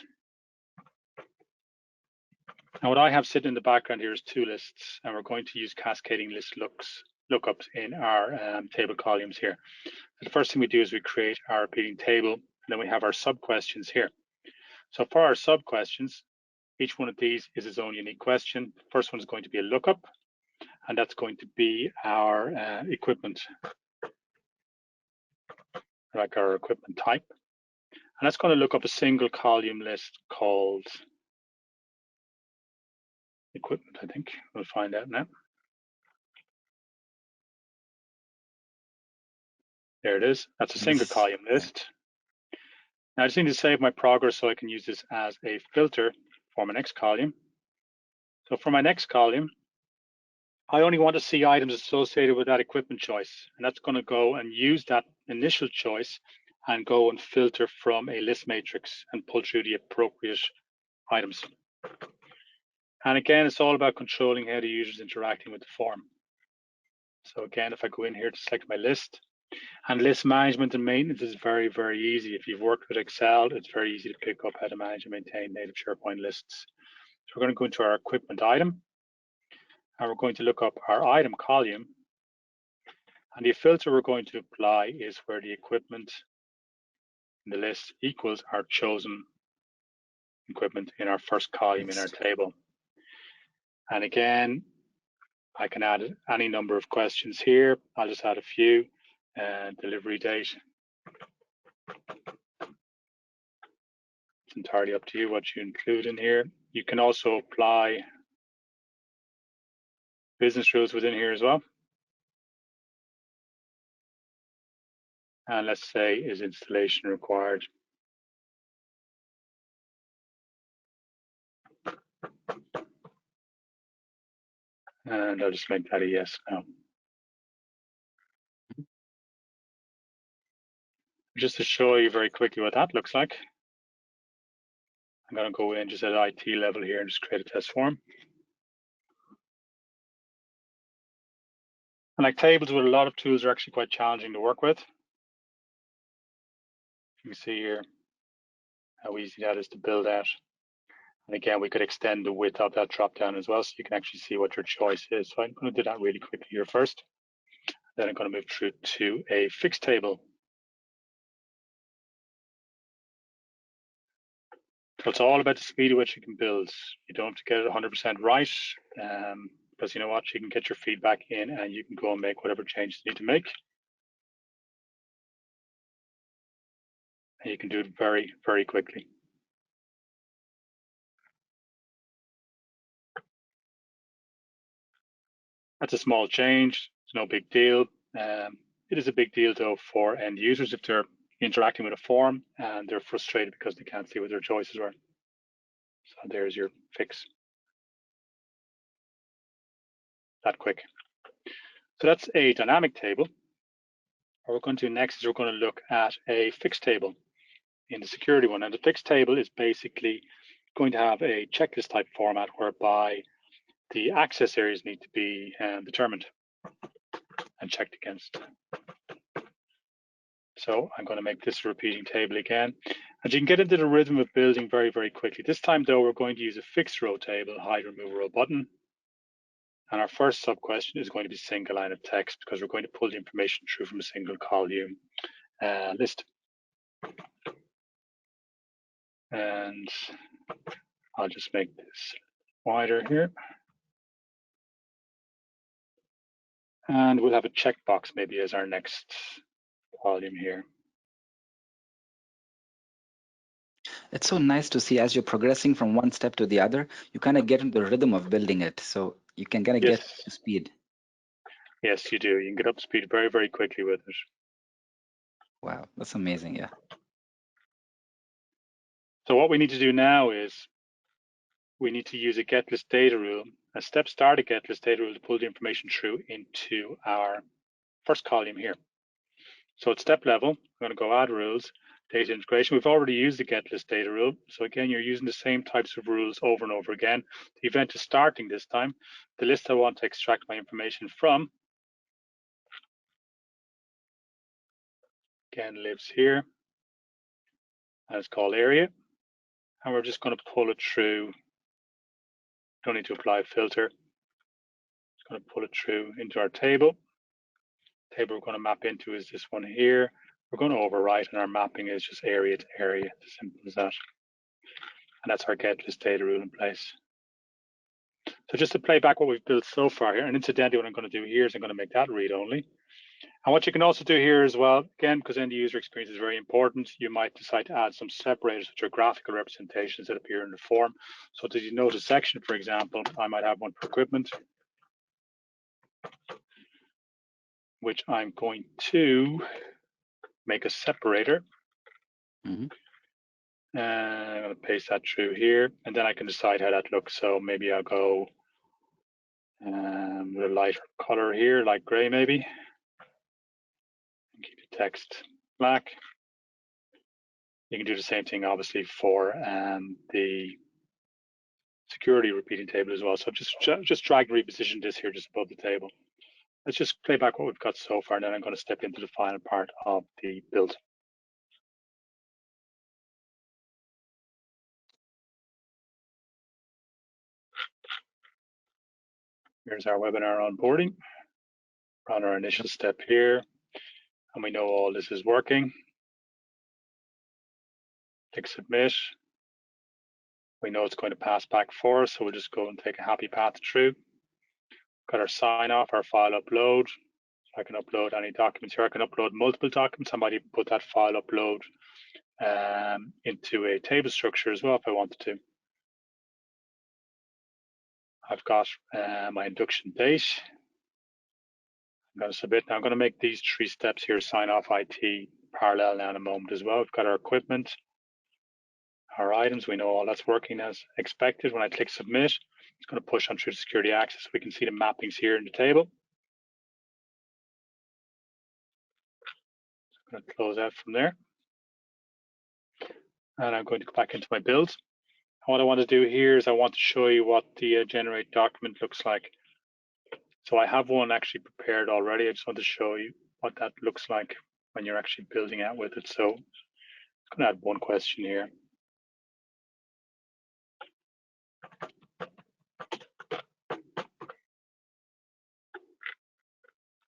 Now what I have sitting in the background here is two lists, and we're going to use cascading list lookups in our table columns here. So the first thing we do is we create our repeating table, and then we have our sub questions here. So for our sub questions, each one of these is its own unique question. The first one is going to be a lookup, and that's going to be our equipment, like our equipment type. And that's going to look up a single column list called equipment, I think. We'll find out now. There it is. That's a single column list. Now I just need to save my progress so I can use this as a filter for my next column. So for my next column, I only want to see items associated with that equipment choice. And that's going to go and use that initial choice and go and filter from a list matrix and pull through the appropriate items. And again, it's all about controlling how the user is interacting with the form. So again, if I go in here to select my list, and list management and maintenance is very, very easy. If you've worked with Excel, it's very easy to pick up how to manage and maintain native SharePoint lists. So we're going to go into our equipment item, and we're going to look up our item column. And the filter we're going to apply is where the equipment in the list equals our chosen equipment in our first column in our table. And again, I can add any number of questions here. I'll just add a few. Delivery date. It's entirely up to you what you include in here. You can also apply business rules within here as well. And let's say, is installation required? And I'll just make that a yes now. Just to show you very quickly what that looks like, I'm going to go in just at IT level here and just create a test form. And like tables with a lot of tools are actually quite challenging to work with. You can see here how easy that is to build out. And again, we could extend the width of that drop down as well, so you can actually see what your choice is. So I'm going to do that really quickly here first. Then I'm going to move through to a fixed table. So it's all about the speed at which you can build. You don't have to get it 100% right, because you know what, you can get your feedback in and you can go and make whatever changes you need to make. And you can do it very, very quickly. That's a small change. It's no big deal. It is a big deal though for end users if they're interacting with a form and they're frustrated because they can't see what their choices were. So there's your fix. That quick. So that's a dynamic table. What we're going to do next is we're going to look at a fixed table in the security one. And the fixed table is basically going to have a checklist type format whereby the access areas need to be determined and checked against. So I'm going to make this a repeating table again. And you can get into the rhythm of building very, very quickly. This time though, we're going to use a fixed row table, hide remove row button. And our first sub question is going to be single line of text because we're going to pull the information through from a single column list. And I'll just make this wider here. And we'll have a checkbox maybe as our next volume here. It's so nice to see as you're progressing from one step to the other, you kind of get into the rhythm of building it. So you can kind of get to speed. Yes, you do. You can get up to speed very, very quickly with it. Wow, that's amazing. Yeah. So what we need to do now is we need to use a get list data rule, a step start a get list data rule to pull the information through into our first column here. So at step level, I'm going to go add rules, data integration. We've already used the get list data rule. So again, you're using the same types of rules over and over again. The event is starting this time. The list I want to extract my information from, again, lives here. And it's called area. And we're just going to pull it through. Don't need to apply a filter. Just going to pull it through into our table. The table we're going to map into is this one here. We're going to overwrite, and our mapping is just area to area. It's as simple as that. And that's our get list data rule in place. So just to play back what we've built so far here, and incidentally, what I'm going to do here is I'm going to make that read only. And what you can also do here as well, again, because end user experience is very important, you might decide to add some separators, which are graphical representations that appear in the form. So to denote a section, for example, I might have one for equipment, which I'm going to make a separator. Mm-hmm. And I'm going to paste that through here, and then I can decide how that looks. So maybe I'll go with a lighter color here, like gray maybe. Keep the text black. You can do the same thing, obviously, for the security repeating table as well. So just drag and reposition this here just above the table. Let's just play back what we've got so far, and then I'm going to step into the final part of the build. Here's our webinar onboarding. We're on our initial step here, and we know all this is working. Click submit. We know it's going to pass back for us, so we'll just go and take a happy path through. Got our sign off, our file upload. I can upload any documents here. I can upload multiple documents. I might even put that file upload into a table structure as well if I wanted to. I've got my induction date. I'm going to submit. Now I'm going to make these 3 steps here, sign off IT, parallel now in a moment as well. We've got our equipment, our items. We know all that's working as expected. When I click submit, it's going to push on through the security access. We can see the mappings here in the table. I'm going to close out from there. And I'm going to go back into my build. And what I want to do here is I want to show you what the generate document looks like. So I have one actually prepared already. I just want to show you what that looks like when you're actually building out with it. So I'm going to add one question here.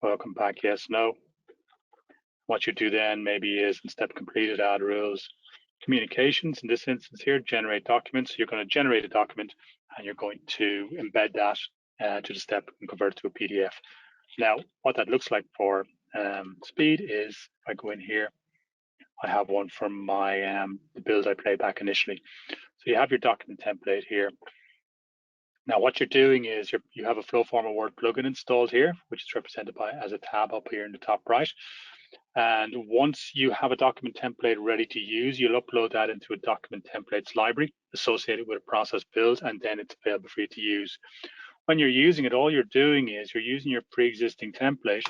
Welcome back, yes, no. What you do then maybe is in step completed, add rules, communications. In this instance here, generate documents. So you're going to generate a document and you're going to embed that to the step and convert it to a PDF. Now, what that looks like for speed is if I go in here, I have one from my the build I played back initially. So you have your document template here. Now, what you're doing is you have a FlowForma Word plugin installed here, which is represented by as a tab up here in the top right. And once you have a document template ready to use, you'll upload that into a document templates library associated with a process build, and then it's available for you to use. When you're using it, all you're doing is you're using your pre-existing template,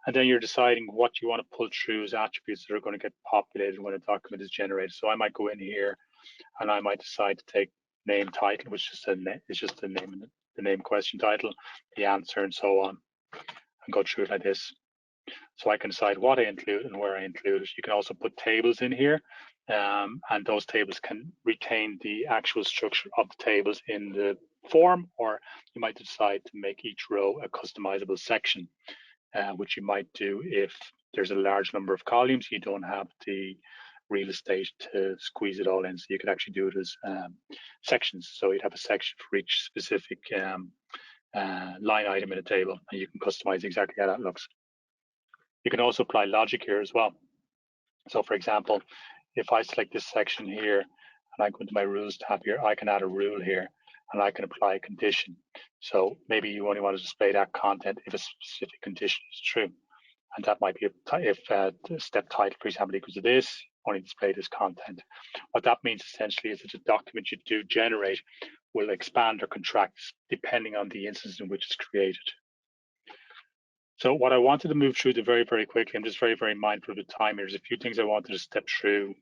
and then you're deciding what you want to pull through as attributes that are going to get populated when a document is generated. So I might go in here and I might decide to take name title, which is just the name question title, the answer, and so on, and go through it like this. So I can decide what I include and where I include it. You can also put tables in here, and those tables can retain the actual structure of the tables in the form, or you might decide to make each row a customizable section, which you might do if there's a large number of columns. You don't have the real estate to squeeze it all in, so you could actually do it as sections. So you'd have a section for each specific line item in a table, and you can customize exactly how that looks. You can also apply logic here as well. So for example, if I select this section here and I go into my rules tab here, I can add a rule here and I can apply a condition. So maybe you only want to display that content if a specific condition is true. And that might be if the step title, for example, equals to this, only display this content. What that means essentially is that the document you do generate will expand or contract depending on the instance in which it's created. So what I wanted to move through very, very quickly, I'm just very, very mindful of the time. There's a few things I wanted to step through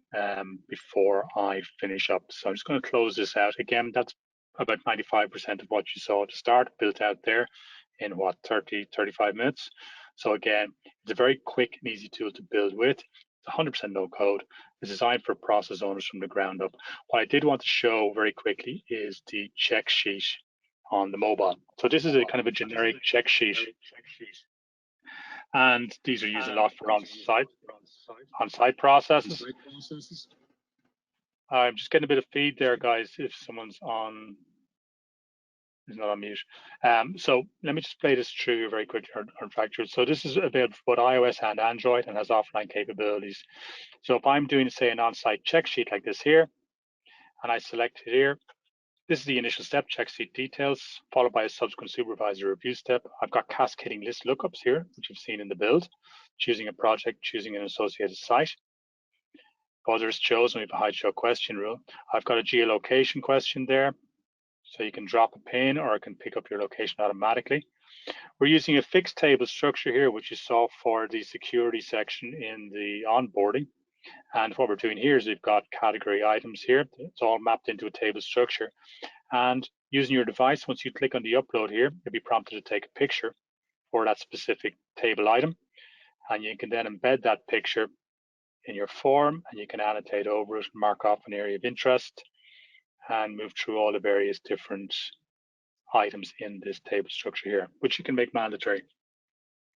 before I finish up. So I'm just going to close this out. Again, that's about 95% of what you saw at the start, built out there in what, 30, 35 minutes. So again, it's a very quick and easy tool to build with. It's 100% no code. It's designed for process owners from the ground up. What I did want to show very quickly is the check sheet on the mobile. So this is a kind of a generic check sheet. And these are used a lot for on-site processes. I'm just getting a bit of feed there, guys, if someone's on, is not on mute. So let me just play this through very quickly, or track through. So this is available for both iOS and Android and has offline capabilities. So if I'm doing, say, an on-site check sheet like this here, and I select it here, this is the initial step, check sheet details, followed by a subsequent supervisor review step. I've got cascading list lookups here, which you've seen in the build, choosing a project, choosing an associated site. Others chosen, we have a hide show question rule. I've got a geolocation question there, so you can drop a pin or it can pick up your location automatically. We're using a fixed table structure here, which you saw for the security section in the onboarding. And what we're doing here is we've got category items here. It's all mapped into a table structure. And using your device, once you click on the upload here, you'll be prompted to take a picture for that specific table item. And you can then embed that picture in your form, and you can annotate over it, mark off an area of interest, and move through all the various different items in this table structure here, which you can make mandatory.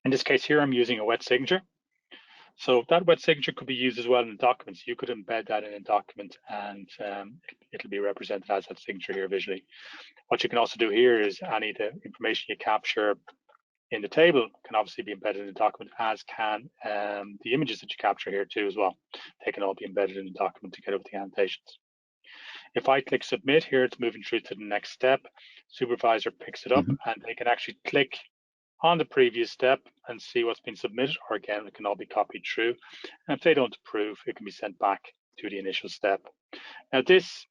In this case here, I'm using a wet signature. So that wet signature could be used as well in documents. You could embed that in a document, and it'll be represented as that signature here visually. What you can also do here is any of the information you capture in the table can obviously be embedded in the document, as can the images that you capture here too as well. They can all be embedded in the document together with the annotations. If I click submit here, it's moving through to the next step. Supervisor picks it up, and they can actually click on the previous step and see what's been submitted, or again, it can all be copied through. And if they don't approve, it can be sent back to the initial step. Now there's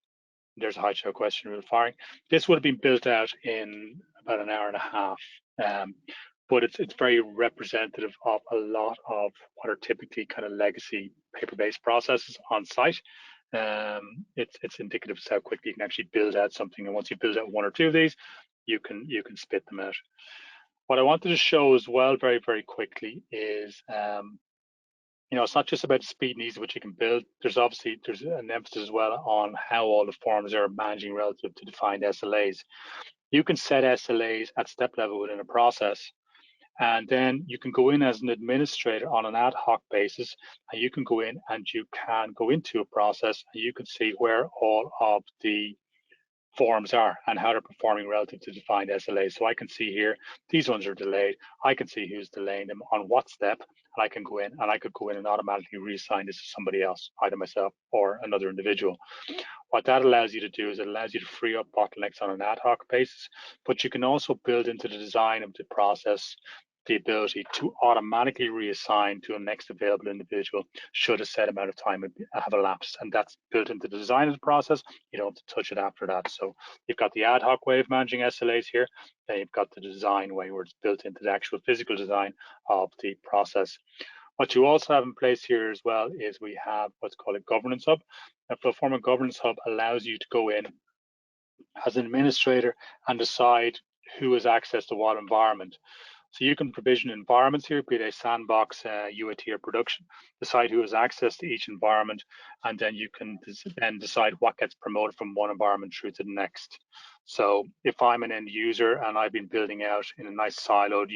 a high show question rule firing. This would have been built out in about an hour and a half, but it's very representative of a lot of what are typically kind of legacy paper-based processes on site. It's indicative of how quickly you can actually build out something, and once you build out one or two of these, you can spit them out. What I wanted to show as well very, very quickly is it's not just about speed and ease which you can build. There's an emphasis as well on how all the forms are managing relative to defined SLAs. You can set SLAs at step level within a process, and then you can go in as an administrator on an ad hoc basis, and you can go in and you can go into a process and you can see where all of the forms are and how they're performing relative to defined SLAs. So I can see here, these ones are delayed. I can see who's delaying them on what step, and I can go in and I could go in and automatically reassign this to somebody else, either myself or another individual. What that allows you to do is it allows you to free up bottlenecks on an ad hoc basis, but you can also build into the design of the process the ability to automatically reassign to a next available individual should a set amount of time have elapsed. And that's built into the design of the process. You don't have to touch it after that. So you've got the ad hoc way of managing SLAs here, then you've got the design way where it's built into the actual physical design of the process. What you also have in place here as well is we have what's called a governance hub. A FlowForma governance hub allows you to go in as an administrator and decide who has access to what environment. So you can provision environments here, be they sandbox, UAT, or production, decide who has access to each environment, and then you can then decide what gets promoted from one environment through to the next. So if I'm an end user and I've been building out in a nice siloed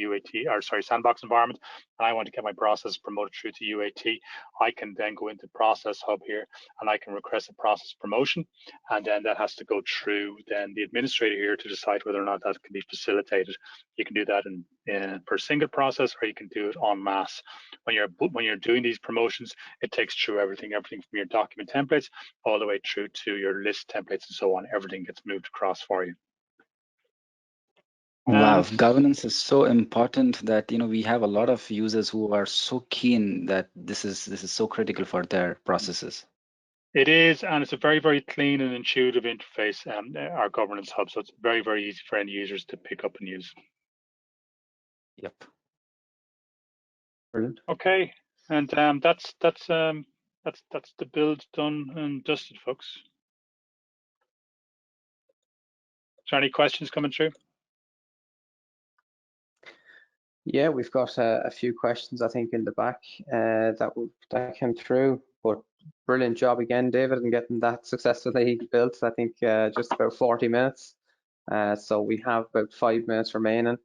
sandbox environment, and I want to get my process promoted through to UAT, I can then go into Process Hub here and I can request a process promotion, and then that has to go through then the administrator here to decide whether or not that can be facilitated. You can do that per single process, or you can do it en masse. When you're doing these promotions, it takes through everything from your document templates all the way through to your list templates and so on. Everything gets moved across for you. Wow, governance is so important that we have a lot of users who are so keen that this is so critical for their processes. It is, and it's a very, very clean and intuitive interface, our governance hub. So it's very, very easy for end users to pick up and use. Yep. Brilliant. Okay, and that's the build done and dusted, folks. Is there any questions coming through? Yeah, we've got a few questions, I think, in the back that came through. But brilliant job again, David, in getting that successfully built. I think just about 40 minutes. So we have about 5 minutes remaining.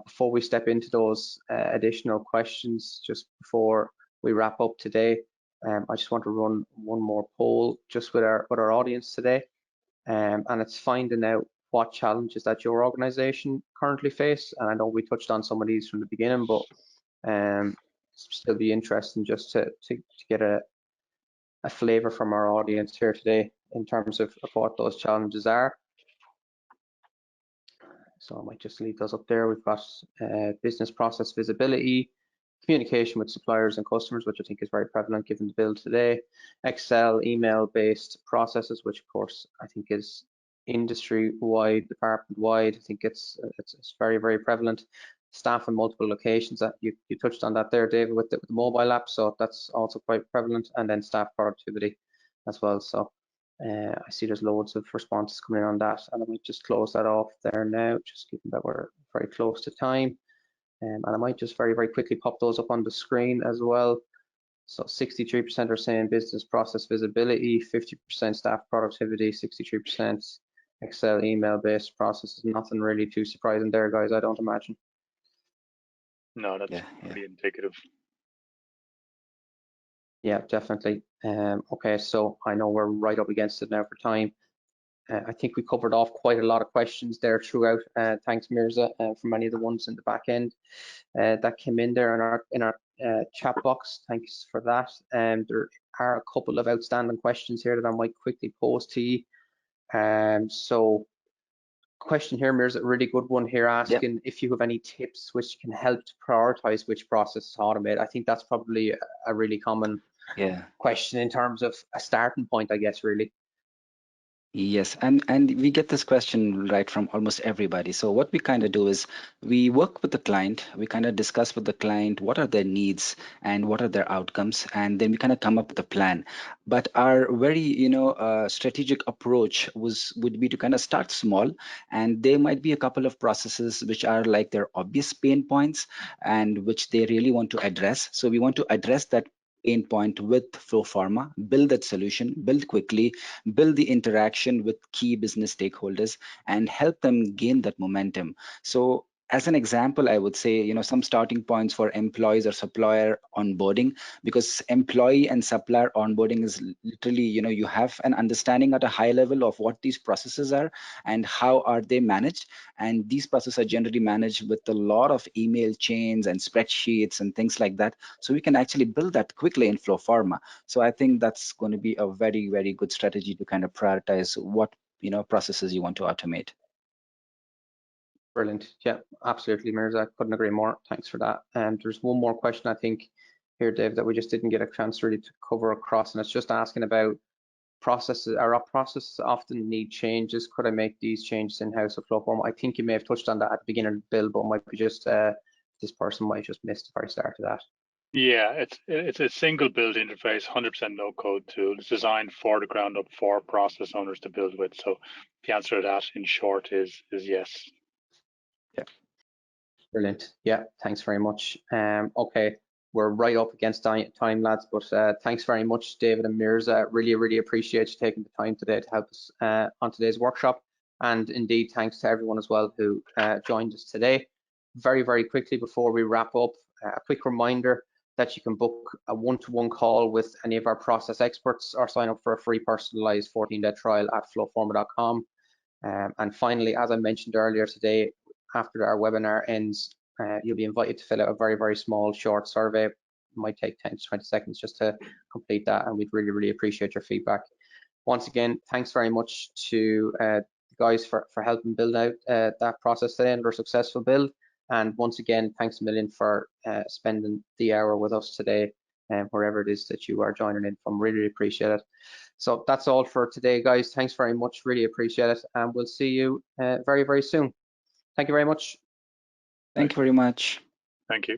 Before we step into those additional questions, just before we wrap up today, I just want to run one more poll just with our audience today, and it's finding out what challenges that your organization currently face. And I know we touched on some of these from the beginning, but still be interesting just to get a flavor from our audience here today in terms of what those challenges are. So I might just leave those up there. We've got business process visibility, communication with suppliers and customers, which I think is very prevalent given the build today, Excel, email-based processes, which of course I think is industry-wide, department-wide. I think it's very, very prevalent. staff in multiple locations. That you touched on that there, David, with the mobile app, so that's also quite prevalent, and then staff productivity as well. So I see there's loads of responses coming in on that, and I might just close that off there now, just given that we're very close to time. And I might just very quickly pop those up on the screen as well. So 63% are saying business process visibility, 50% staff productivity, 63% Excel email-based processes. Nothing really too surprising there, guys, I don't imagine. No, that's pretty indicative. Yeah, definitely. Okay, so I know we're right up against it now for time. I think we covered off quite a lot of questions there throughout. Thanks, Mirza, for many of the ones in the back end that came in there in our chat box. Thanks for that. There are a couple of outstanding questions here that I might quickly pose to you. So, question here, Mirza, a really good one here, asking if you have any tips which can help to prioritize which process to automate. I think that's probably a really common question in terms of a starting point, I guess, really. Yes, and we get this question right from almost everybody. So what we kind of do is we work with the client, we kind of discuss with the client what are their needs and what are their outcomes, and then we kind of come up with a plan. But our very strategic approach would be to kind of start small, and there might be a couple of processes which are like their obvious pain points and which they really want to address. So we want to address that pain point with FlowForma, build that solution, build quickly, build the interaction with key business stakeholders, and help them gain that momentum. So as an example, I would say, some starting points for employees or supplier onboarding, because employee and supplier onboarding is literally, you have an understanding at a high level of what these processes are and how are they managed. And these processes are generally managed with a lot of email chains and spreadsheets and things like that. So we can actually build that quickly in FlowForma. So I think that's going to be a very good strategy to kind of prioritize what processes you want to automate. Brilliant. Yeah, absolutely, Mirza. I couldn't agree more. Thanks for that. And there's one more question, I think, here, Dave, that we just didn't get a chance really to cover across, and it's just asking about processes. Our processes often need changes. Could I make these changes in-house with FlowForma? I think you may have touched on that at the beginning of the build, but might be just this person might just missed the very start of that. Yeah, it's a single build interface, 100% no code tool. It's designed for the ground up for process owners to build with. So the answer to that in short is yes. Yeah. Brilliant. Yeah, thanks very much. Okay, we're right up against time, lads, but thanks very much, David and Mirza. Really appreciate you taking the time today to help us on today's workshop. And indeed, thanks to everyone as well who joined us today. Very quickly before we wrap up, a quick reminder that you can book a one-to-one call with any of our process experts or sign up for a free personalized 14-day trial at flowforma.com. And finally, as I mentioned earlier today, after our webinar ends, you'll be invited to fill out a very small short survey. It might take 10 to 20 seconds just to complete that, and we'd really appreciate your feedback. Once again, thanks very much to the guys for helping build out that process today and our successful build. And once again, thanks a million for spending the hour with us today, wherever it is that you are joining in from. Really appreciate it. So that's all for today, guys. Thanks very much. Really appreciate it. And we'll see you very soon. Thank you very much. Thank you very much. Thank you.